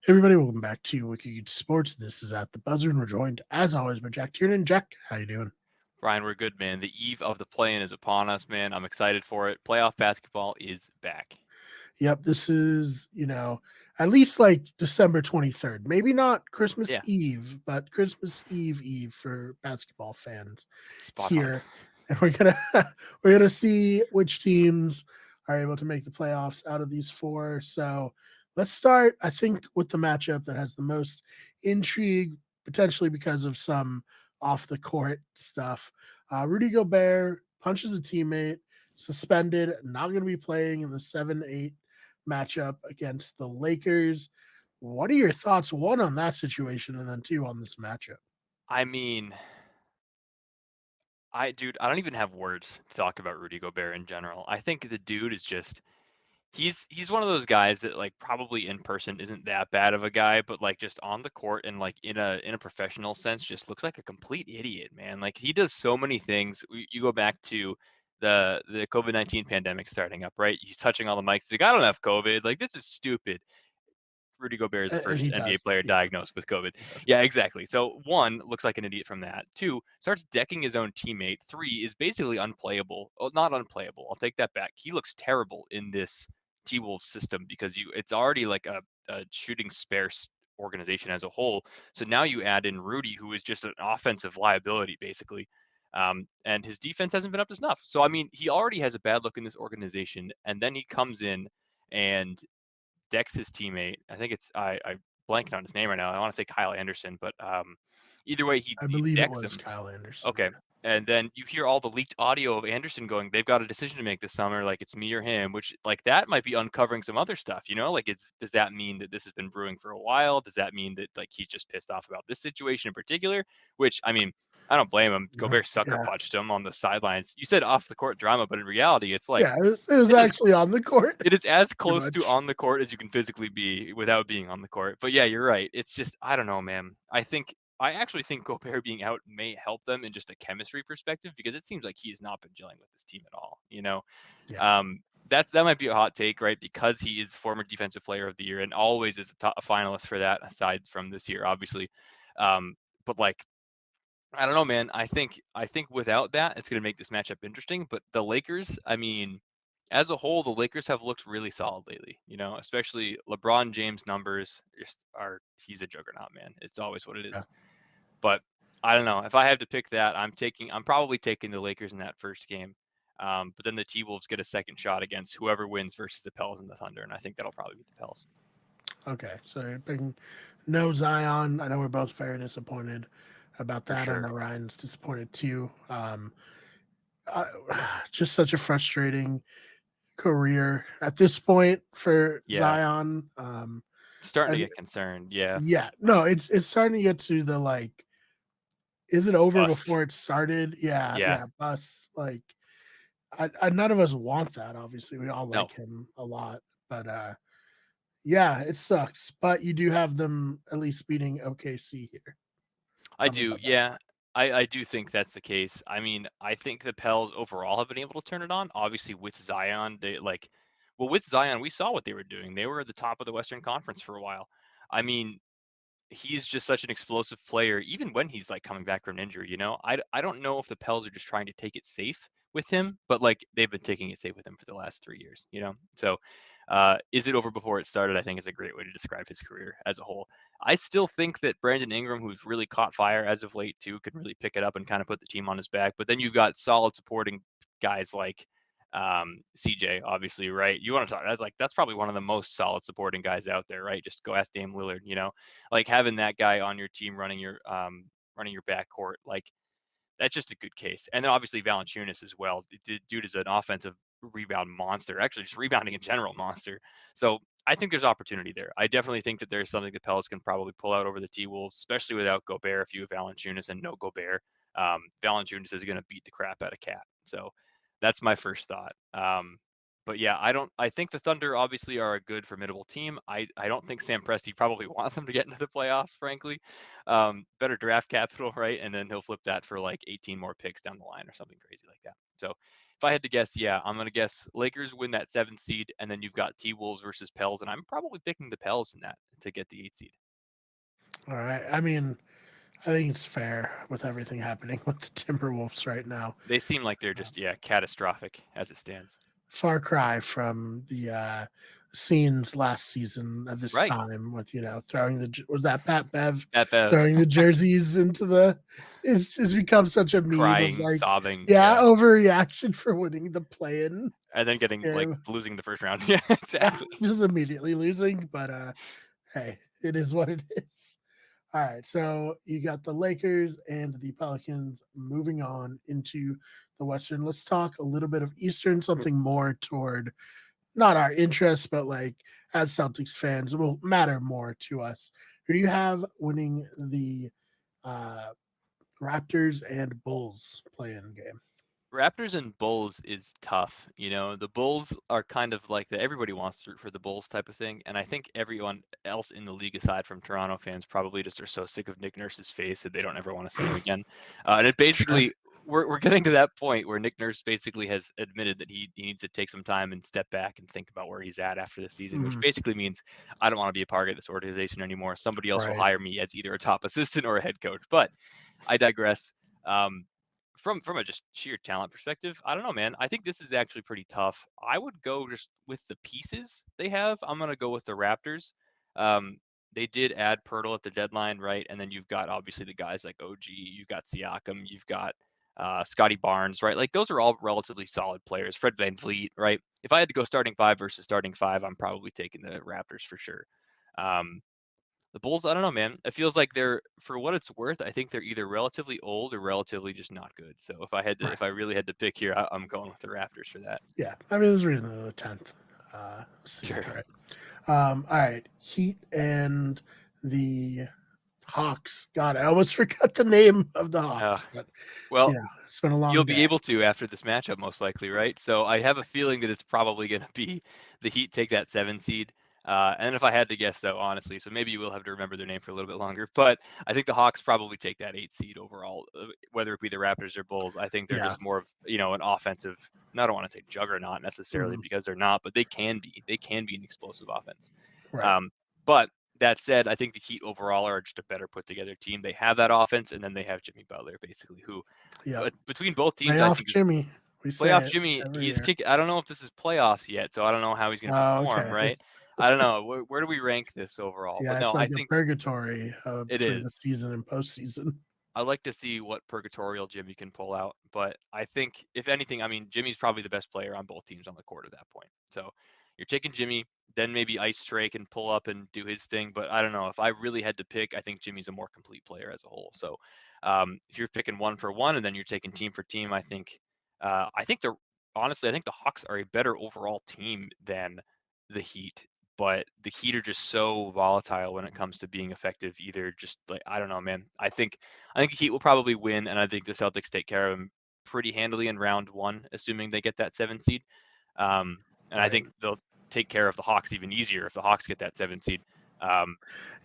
Hey everybody, welcome back to WikiGeek Sports. This is at the buzzer, and we're joined, as always, by Jack Tiernan. Jack, how you doing? Ryan, we're good, man. The eve of the play-in is upon us, man. I'm excited for it. Playoff basketball is back. Yep, this is, at least like December 23rd. Maybe not Christmas Yeah, Eve, but Christmas Eve for basketball fans spot on. here. And we're gonna we're gonna see which teams are able to make the playoffs out of these four. So let's start, I think, with the matchup that has the most intrigue, potentially because of some off the court stuff. Rudy Gobert punches a teammate, suspended, not going to be playing in the 7-8 matchup against the Lakers. What are your thoughts, one, on that situation, and then two, on this matchup? I mean, dude, I don't even have words to talk about Rudy Gobert in general. I think the dude is just he's one of those guys that like probably in person isn't that bad of a guy, but like just on the court and like in a professional sense just looks like a complete idiot, man. Like he does so many things. You go back to the COVID-19 pandemic starting up, right? He's touching all the mics. He's like, I don't have COVID. Like this is stupid. Rudy Gobert is the And first he NBA does. player He does. diagnosed with COVID. He does. Yeah, exactly. So one looks like an idiot from that. Two starts decking his own teammate. Three is basically unplayable. Oh, not unplayable. I'll take that back. He looks terrible in this T-Wolves system because it's already like a shooting sparse organization as a whole. So now you add in Rudy, who is just an offensive liability basically. And his defense hasn't been up to snuff. So I mean, he already has a bad look in this organization, and then he comes in and decks his teammate. I think I blanked on his name right now. I want to say Kyle Anderson, but either way, I he believe it decks was him. Kyle Anderson. Okay. Yeah. And then you hear all the leaked audio of Anderson going, they've got a decision to make this summer, like it's me or him, which like that might be uncovering some other stuff, you know? Like does that mean that this has been brewing for a while? Does that mean that like he's just pissed off about this situation in particular? Which I mean, I don't blame him. Gobert sucker Yeah. punched him on the sidelines. You said off the court drama, but in reality, it's like Yeah. It was it's as actually on the court, it is as pretty close to much. on the court as you can physically be without being on the court. But yeah, you're right. It's just I don't know, man. I actually think Gobert being out may help them in just a chemistry perspective because it seems like he has not been gelling with this team at all. Yeah. Um, that might be a hot take, right? Because he is former defensive player of the year and always is a finalist for that. Aside from this year, obviously, but like I don't know, man. I think without that, it's going to make this matchup interesting. But the Lakers, I mean, as a whole, the Lakers have looked really solid lately. Especially LeBron James numbers just are he's a juggernaut, man. It's always what it Yeah. is. But I don't know if I have to pick that. I'm probably taking the Lakers in that first game. But then the T Wolves get a second shot against whoever wins versus the Pels and the Thunder, and I think that'll probably be the Pels Okay. So you're picking no Zion. I know we're both very disappointed about for that. I sure. know Ryan's disappointed too. Uh, just such a frustrating career at this point for Yeah, Zion. starting to And get concerned. Yeah, yeah, no, it's starting to get to the like, is it over bust. before it started? Yeah, Yeah, yeah, bus. Like, I none of us want that. Obviously, we all no, like him a lot, but yeah, it sucks. But you do have them at least beating OKC here. I Tell me do. about that. Yeah, I do think that's the case. I mean, I think the Pels overall have been able to turn it on. Obviously, with Zion, with Zion, we saw what they were doing. They were at the top of the Western Conference for a while. I mean, he's just such an explosive player, even when he's like coming back from an injury. I don't know if the Pels are just trying to take it safe with him, but like they've been taking it safe with him for the last 3 years. So is it over before it started? I think is a great way to describe his career as a whole. I still think that Brandon Ingram, who's really caught fire as of late too, could really pick it up and kind of put the team on his back. But then you've got solid supporting guys like CJ, obviously, right? You want to talk that's probably one of the most solid supporting guys out there, right? Just go ask Dame Lillard, like having that guy on your team running your backcourt, like that's just a good case. And then obviously Valanciunas as well. Dude is an offensive rebound monster, actually just rebounding in general monster. So I think there's opportunity there. I definitely think that there's something the Pels can probably pull out over the T Wolves, especially without Gobert. If you have Valanciunas and no Gobert, Valanciunas is going to beat the crap out of Cat. So that's my first thought. But yeah, I don't. I think the Thunder obviously are a good, formidable team. I don't think Sam Presti probably wants them to get into the playoffs, frankly. Better draft capital, right? And then he'll flip that for like 18 more picks down the line or something crazy like that. So if I had to guess, yeah, I'm gonna guess Lakers win that 7th seed, and then you've got T-Wolves versus Pels, and I'm probably picking the Pels in that to get the 8th seed. All right. I mean, I think it's fair with everything happening with the Timberwolves right now. They seem like they're just catastrophic as it stands. Far cry from the scenes last season at this Right. time with throwing was that Pat Bev At Bev throwing the jerseys into the it's become such a meme of crying, like sobbing, yeah, yeah, overreaction for winning the play-in and then getting like game. losing the first round. Yeah, Yeah, exactly. just immediately losing, but hey, it is what it is. All right, so you got the Lakers and the Pelicans moving on into the Western. Let's talk a little bit of Eastern, something more toward not our interests, but like as Celtics fans, it will matter more to us. Who do you have winning the uh, Raptors and Bulls play-in game? Raptors and Bulls is tough. The Bulls are kind of like the everybody wants to root for the Bulls type of thing, and I think everyone else in the league, aside from Toronto fans, probably just are so sick of Nick Nurse's face that they don't ever want to see him again. And it Sure. basically we're getting to that point where Nick Nurse basically has admitted that he needs to take some time and step back and think about where he's at after the season, which Mhm. basically means I don't want to be a part of this organization anymore. Somebody else will Right. hire me as either a top assistant or a head coach. But I digress. From a just sheer talent perspective, I don't know, man. I think this is actually pretty tough. I would go just with the pieces they have. I'm gonna go with the Raptors. Um, they did add Pirtle at the deadline, right? And then you've got obviously the guys like OG, you've got Siakam, you've got Scotty Barnes, right? Like those are all relatively solid players. Fred VanVleet, right? If I had to go starting five versus starting five, I'm probably taking the Raptors for sure. Um, the Bulls, I don't know, man. It feels like they're, for what it's worth, I think they're either relatively old or relatively just not good. So Right. if I really had to pick here, I'm going with the Raptors for that. Yeah. I mean, there's a reason they're the 10th seed, Sure. right? All right. Heat and the Hawks. God, I almost forgot the name of the Hawks, but Well, it's been a you'll long be day. able to after this matchup, most likely, right? So I have a feeling that it's probably going to be the Heat take that 7 seed. And if I had to guess, though, honestly, so maybe you will have to remember their name for a little bit longer, but I think the Hawks probably take that 8 seed overall, whether it be the Raptors or Bulls. I think they're Yeah. just more of, an offensive, I don't want to say juggernaut necessarily Mhm. because they're not, but they can be. They can be an explosive offense. Right. But that said, I think the Heat overall are just a better put together team. They have that offense, and then they have Jimmy Butler, basically, who Yep. but between both teams, I Playoff think is Jimmy. We say playoff it Jimmy. every He's year. kick. I don't know if this is playoffs yet, so I don't know how he's going to Oh, perform. okay. Right? I don't know. Where do we rank this overall? But Yeah, no, it's I like a think purgatory it between the is. season and postseason. I like to see what purgatorial Jimmy can pull out. But I think, if anything, I mean, Jimmy's probably the best player on both teams on the court at that point. So you're taking Jimmy, then maybe Ice Trey can pull up and do his thing. But I don't know. If I really had to pick, I think Jimmy's a more complete player as a whole. So if you're picking one for one and then you're taking team for team, I think the honestly, I think the Hawks are a better overall team than the Heat, but the Heat are just so volatile when it comes to being effective. Either just like I don't know, man. I think the Heat will probably win, and I think the Celtics take care of them pretty handily in round one, assuming they get that 7 seed. And I Right. think they'll take care of the Hawks even easier if the Hawks get that 7 seed. Um,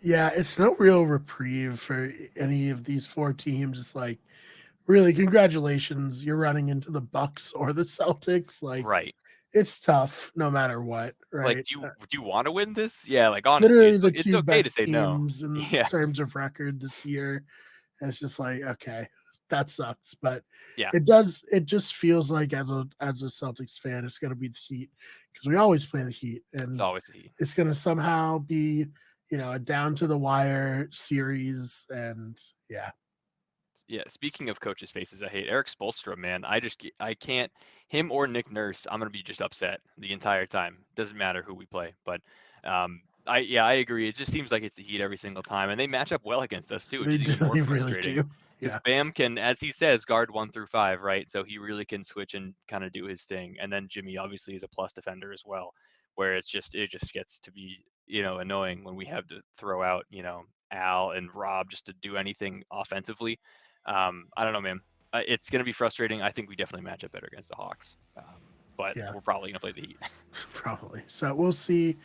Yeah, it's no real reprieve for any of these four teams. It's like, really, congratulations. You're running into the Bucks or the Celtics. Like, right. it's tough no matter what, Like, right? do you want to win this? Yeah. Like honestly, Literally the it's two okay to best say no. teams in Yeah. terms of record this year. And it's just like, okay, that sucks. But Yeah. it just feels like as a Celtics fan, it's gonna be the Heat because we always play the Heat. It's And always the Heat. it's gonna somehow be, a down to the wire series. And yeah. Yeah, speaking of coaches' faces, I hate Eric Spoelstra, man. I can't him or Nick Nurse. I'm gonna be just upset the entire time. Doesn't matter who we play, but I agree. It just seems like it's the Heat every single time, and they match up well against us too, which They is do, even more they really frustrating. do. Because Yeah. Bam can, as he says, guard 1 through 5, right? So he really can switch and kind of do his thing. And then Jimmy obviously is a plus defender as well, where it just gets to be annoying when we have to throw out Al and Rob just to do anything offensively. I don't know, man. It's going to be frustrating. I think we definitely match up better against the Hawks, but Yeah. we're probably going to play the Heat. Probably. So we'll see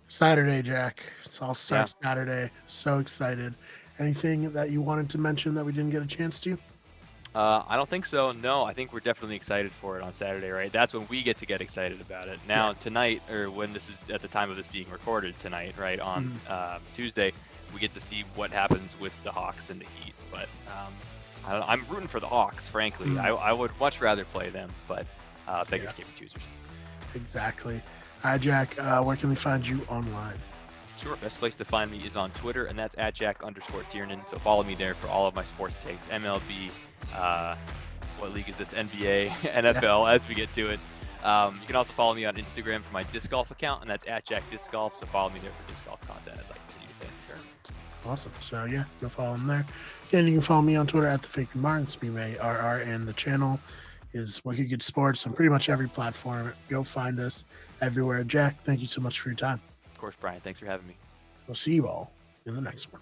Saturday, Jack. It's all Yeah. start Saturday. So excited. Anything that you wanted to mention that we didn't get a chance to? I don't think so. No, I think we're definitely excited for it on Saturday, right? That's when we get excited about it. Now Yes. tonight, or when this is at the time of this being recorded tonight, right on Tuesday, we get to see what happens with the Hawks and the Heat. But I don't know, I'm rooting for the Hawks, frankly. Mm. I would much rather play them, but beggars Yeah. can't be choosers. Exactly. Hi, Jack. Where can they find you online? Sure. Best place to find me is on Twitter, and that's at Jack_Tiernan. So follow me there for all of my sports takes, MLB, what league is this? NBA, NFL, as we get to it. You can also follow me on Instagram for my disc golf account, and that's at Jack Disc Golf. So follow me there for disc golf content as I continue to play some tournaments. Awesome. So yeah, go follow him there. Again, you can follow me on Twitter at the Fake Martin, SPMARR, and the channel is Wicked Good Sports on pretty much every platform. Go find us everywhere. Jack, thank you so much for your time. Of course, Brian, thanks for having me. We'll see you all in the next one.